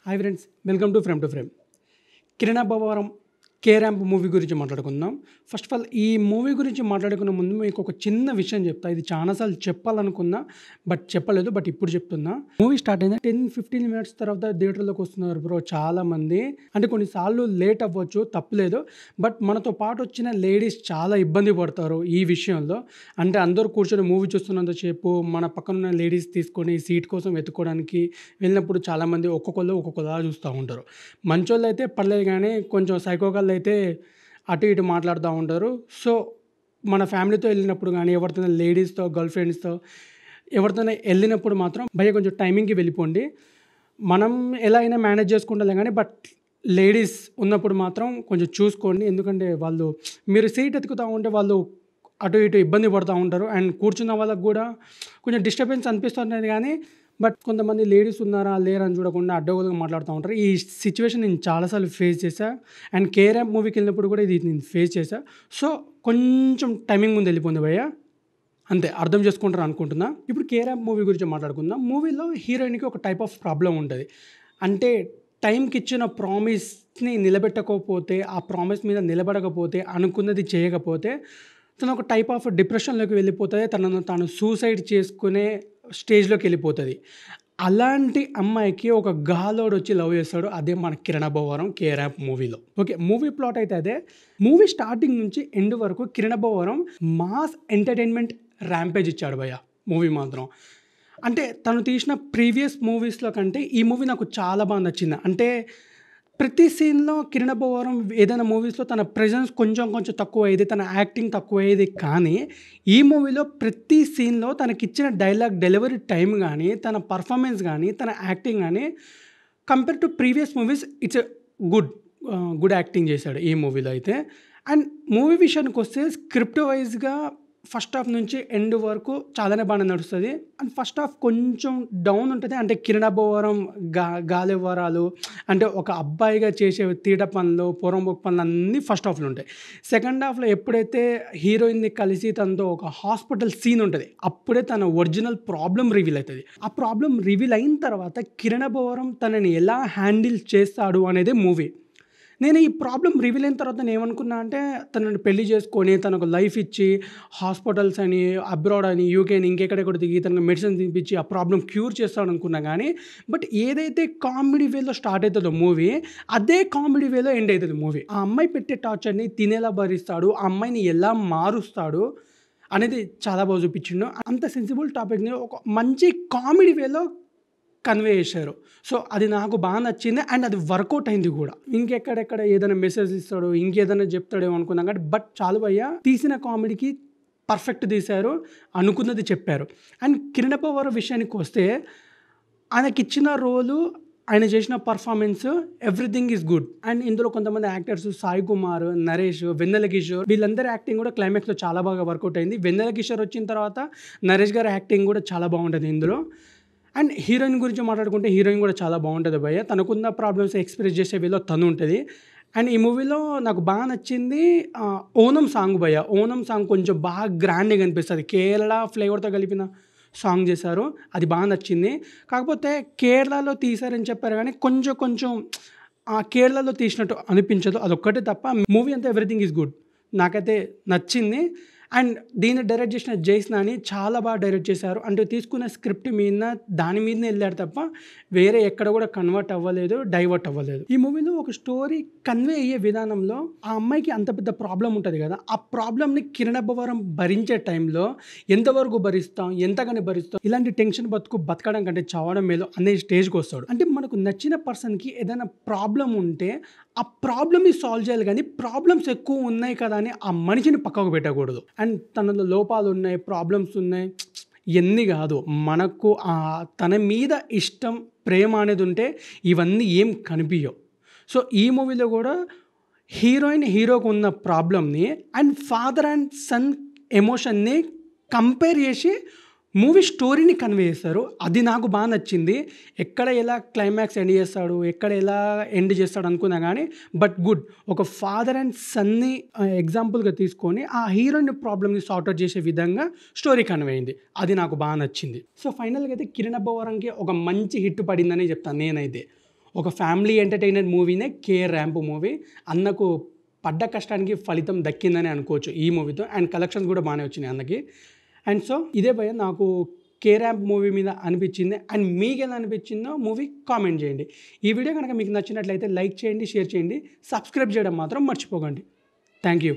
Hi friends, welcome to frame. Kiran Abbavaram K Ramp movie గురించి మాట్లాడుకుందాం. First of all ఈ movie గురించి మాట్లాడుకునే ముందు మీకు ఒక చిన్న విషయం చెప్తా. ఇది చాలాసార్లు చెప్పాలనుకున్నా బట్ చెప్పలేదు. బట్ ఇప్పుడు చెప్తున్నా. మూవీ స్టార్ట్ అయింది 10-15 మినిట్స్ తర్వాత థియేటర్లోకి వస్తున్నారు బ్రో చాలామంది. అంటే కొన్నిసార్లు లేట్ అవ్వచ్చు, తప్పులేదు. బట్ మనతో పాటు వచ్చిన లేడీస్ చాలా ఇబ్బంది పడతారు ఈ విషయంలో. అంటే అందరూ కూర్చొని మూవీ చూస్తున్నంతసేపు మన పక్కనున్న లేడీస్ తీసుకొని సీట్ కోసం వెతుక్కోవడానికి వెళ్ళినప్పుడు చాలామంది ఒక్కొక్కలా చూస్తూ ఉంటారు. మంచోళ్ళు అయితే పర్లేదు, కానీ కొంచెం సైకోగాళ్ళు అయితే అటు ఇటు మాట్లాడుతూ ఉంటారు. సో మన ఫ్యామిలీతో వెళ్ళినప్పుడు కానీ, ఎవరితోనే లేడీస్తో, గర్ల్ ఫ్రెండ్స్తో ఎవరితోనే వెళ్ళినప్పుడు మాత్రం భయ్య కొంచెం టైమింగ్కి వెళ్ళిపోండి. మనం ఎలా అయినా మేనేజ్ చేసుకుంటాం కానీ, బట్ లేడీస్ ఉన్నప్పుడు మాత్రం కొంచెం చూసుకోండి. ఎందుకంటే వాళ్ళు మీరు సీట్ ఎత్తుకుతూ ఉంటే వాళ్ళు అటు ఇటు ఇబ్బంది పడుతూ ఉంటారు. అండ్ కూర్చున్న వాళ్ళకు కూడా కొంచెం డిస్టర్బెన్స్ అనిపిస్తుంటుంది. కానీ బట్ కొంతమంది లేడీస్ ఉన్నారా లేరా అని చూడకుండా అడ్డగోలుగా మాట్లాడుతూ ఉంటారు. ఈ సిచ్యువేషన్ నేను చాలాసార్లు ఫేస్ చేశా. అండ్ కే ర్యాంప్ మూవీకి వెళ్ళినప్పుడు కూడా ఇది నేను ఫేస్ చేశా. సో కొంచెం టైమింగ్ ముందు వెళ్ళిపోయింది భయ్య, అంతే. అర్థం చేసుకుంటారు అనుకుంటున్నా. ఇప్పుడు కే ర్యాంప్ మూవీ గురించి మాట్లాడుకుందాం. మూవీలో హీరోయిన్కి ఒక టైప్ ఆఫ్ ప్రాబ్లం ఉంటుంది. అంటే టైంకి ఇచ్చిన ప్రామిస్ని నిలబెట్టకపోతే, ఆ ప్రామిస్ మీద నిలబడకపోతే, అనుకున్నది చేయకపోతే తను ఒక టైప్ ఆఫ్ డిప్రెషన్లోకి వెళ్ళిపోతుంది. తనను తాను సూసైడ్ చేసుకునే స్టేజ్లోకి వెళ్ళిపోతుంది. అలాంటి అమ్మాయికి ఒక గాలోడు వచ్చి లవ్ చేస్తాడు. అదే మన కిరణ్ అబ్బవరం కే ర్యాంప్ మూవీలో. ఓకే, మూవీ ప్లాట్ అయితే అదే. మూవీ స్టార్టింగ్ నుంచి ఎండ్ వరకు Kiran Abbavaram mass entertainment rampage ఇచ్చాడు భయ్య మూవీ మాత్రం. అంటే తను తీసిన ప్రీవియస్ మూవీస్లో కంటే ఈ మూవీ నాకు చాలా బాగా నచ్చింది. అంటే ప్రతి సీన్లో కిరణ్ అబ్బవరం ఏదైనా మూవీస్లో తన ప్రెజెన్స్ కొంచెం తక్కువ అయ్యేది, తన యాక్టింగ్ తక్కువ అయ్యేది. కానీ ఈ మూవీలో ప్రతి సీన్లో తనకిచ్చిన డైలాగ్ డెలివరీ టైం కానీ, తన పర్ఫార్మెన్స్ కానీ, తన యాక్టింగ్ కానీ compare to previous movies it's good acting చేశాడు ఈ మూవీలో అయితే. అండ్ మూవీ విషయానికి వస్తే స్క్రిప్ట్ వైజ్గా ఫస్ట్ హాఫ్ నుంచి ఎండ్ వరకు చాలానే బాగా నడుస్తుంది. అండ్ ఫస్ట్ హాఫ్ కొంచెం డౌన్ ఉంటుంది. అంటే కిరణ్ అబ్బవరం గాలివరాలు, అంటే ఒక అబ్బాయిగా చేసే తీట పనులు, పొరంబొక్ పనులు అన్నీ ఫస్ట్ హాఫ్లో ఉంటాయి. సెకండ్ హాఫ్లో ఎప్పుడైతే హీరోయిన్ని కలిసి తనతో ఒక హాస్పిటల్ సీన్ ఉంటుంది, అప్పుడే తన ఒరిజినల్ ప్రాబ్లం రివీల్ అవుతుంది. ఆ ప్రాబ్లం రివీల్ అయిన తర్వాత కిరణ్ అబ్బవరం తనని ఎలా హ్యాండిల్ చేస్తాడు అనేది మూవీ. నేను ఈ ప్రాబ్లం రివీల్ అయిన తర్వాత నేను ఏమనుకున్నా అంటే, తనని పెళ్లి చేసుకొని తనకు లైఫ్ ఇచ్చి హాస్పిటల్స్ అని, అబ్రాడ్ అని, యూకే అని, ఇంకెక్కడెక్కడ దిగి తనకు మెడిసిన్ తినిపించి ఆ ప్రాబ్లం క్యూర్ చేస్తాడు అనుకున్నా. కానీ బట్ ఏదైతే కామెడీ వేలో స్టార్ట్ అవుతుందో మూవీ, అదే కామెడీ వేలో ఎండ్ అవుతుంది మూవీ. ఆ అమ్మాయి పెట్టే టార్చర్ని తినేలా భరిస్తాడు, ఆ అమ్మాయిని ఎలా మారుస్తాడు అనేది చాలా బాగా చూపించిండు. అంత సెన్సిబుల్ టాపిక్ని ఒక మంచి కామెడీ వేలో కన్వే చేశారు. సో అది నాకు బాగా నచ్చింది. అండ్ అది వర్కౌట్ అయింది కూడా. ఇంకెక్కడెక్కడ ఏదైనా మెసేజ్ ఇస్తాడు, ఇంకేదైనా చెప్తాడేమో అనుకున్నాం. కానీ బట్ చాలు భయ్య, తీసిన కామెడీకి పర్ఫెక్ట్ తీశారు, అనుకున్నది చెప్పారు. అండ్ కిరణ్ అబ్బవరం విషయానికి వస్తే ఆయనకిచ్చిన రోలు, ఆయన చేసిన performance, everything is good. And ఇందులో కొంతమంది యాక్టర్స్ సాయి కుమార్, నరేష్, వెన్నెల కిషోర్, వీళ్ళందరి యాక్టింగ్ కూడా క్లైమాక్స్లో చాలా బాగా వర్కౌట్ అయింది. వెన్నెల కిషోర్ వచ్చిన తర్వాత నరేష్ గారి యాక్టింగ్ కూడా చాలా బాగుంటుంది ఇందులో. అండ్ హీరోయిన్ గురించి మాట్లాడుకుంటే హీరోయిన్ కూడా చాలా బాగుంటుంది భయ్య. తనకున్న ప్రాబ్లమ్స్ ఎక్స్ప్రెస్ చేసే వేలో తను ఉంటుంది. అండ్ ఈ మూవీలో నాకు బాగా నచ్చింది ఓనం సాంగ్ భయ్య. ఓనం సాంగ్ కొంచెం బాగా గ్రాండ్గా అనిపిస్తుంది. కేరళ ఫ్లేవర్తో కలిపిన సాంగ్ చేశారు, అది బాగా నచ్చింది. కాకపోతే కేరళలో తీశారని చెప్పారు కానీ కొంచెం కేరళలో తీసినట్టు అనిపించదు, అదొక్కటే తప్ప. మూవీ అంతా ఎవ్రీథింగ్ ఈజ్ గుడ్, నాకైతే నచ్చింది. అండ్ దీన్ని డైరెక్ట్ చేసిన జైస్నాని చాలా బాగా డైరెక్ట్ చేశారు. అంటే తీసుకున్న స్క్రిప్ట్ మీద దాని మీదనే వెళ్ళాడు తప్ప వేరే ఎక్కడ కూడా కన్వర్ట్ అవ్వలేదు, డైవర్ట్ అవ్వలేదు. ఈ మూవీలో ఒక స్టోరీ కన్వే అయ్యే విధానంలో ఆ అమ్మాయికి అంత పెద్ద ప్రాబ్లం ఉంటుంది కదా, ఆ ప్రాబ్లమ్ని కిరణ్ అబ్బవరం భరించే టైంలో ఎంతవరకు భరిస్తాం, ఎంతగానే భరిస్తాం, ఇలాంటి టెన్షన్ బతకడం కంటే చావడం మేలు అనే స్టేజ్కి వస్తాడు. అంటే మనకు నచ్చిన పర్సన్కి ఏదైనా ప్రాబ్లం ఉంటే ఆ ప్రాబ్లమ్ని సాల్వ్ చేయాలి, కానీ ప్రాబ్లమ్స్ ఎక్కువ ఉన్నాయి కదా అని ఆ మనిషిని పక్కకు పెట్టకూడదు. అండ్ తనలో లోపాలు ఉన్నాయి, ప్రాబ్లమ్స్ ఉన్నాయి, ఇవన్నీ కాదు. మనకు తన మీద ఇష్టం, ప్రేమ అనేది ఉంటే ఇవన్నీ ఏం కనిపించవు. సో ఈ మూవీలో కూడా హీరోకు ఉన్న ప్రాబ్లమ్ని అండ్ ఫాదర్ అండ్ సన్ ఎమోషన్ని కంపేర్ చేసి మూవీ స్టోరీని కన్వే చేస్తారు. అది నాకు బాగా నచ్చింది. ఎక్కడ ఎలా క్లైమాక్స్ ఎండ్ చేస్తాడు, ఎక్కడ ఎలా ఎండ్ చేస్తాడు అనుకున్నా కానీ బట్ గుడ్. ఒక ఫాదర్ అండ్ సన్ని ఎగ్జాంపుల్గా తీసుకొని ఆ హీరోయిన్ ప్రాబ్లమ్ని సార్ట్అవుట్ చేసే విధంగా స్టోరీ కన్వే అయింది, అది నాకు బాగా నచ్చింది. సో ఫైనల్గా అయితే కిరణ్ అబ్బవరంకి ఒక మంచి హిట్ పడిందని చెప్తాను నేనైతే. ఒక ఫ్యామిలీ ఎంటర్టైనర్ మూవీనే కే ర్యాంప్ మూవీ. అన్నకు పడ్డ కష్టానికి ఫలితం దక్కిందని అనుకోవచ్చు ఈ మూవీతో. అండ్ కలెక్షన్స్ కూడా బాగానే వచ్చినాయి అన్నకి. అండ్ సో ఇదే భయ్యా నాకు కే ర్యాంప్ మూవీ మీద అనిపించింది. అండ్ మీకు ఎలా అనిపించిందో మూవీ కామెంట్ చేయండి. ఈ వీడియో కనుక మీకు నచ్చినట్లయితే లైక్ చేయండి, షేర్ చేయండి, సబ్స్క్రైబ్ చేయడం మాత్రం మర్చిపోకండి. Thank you.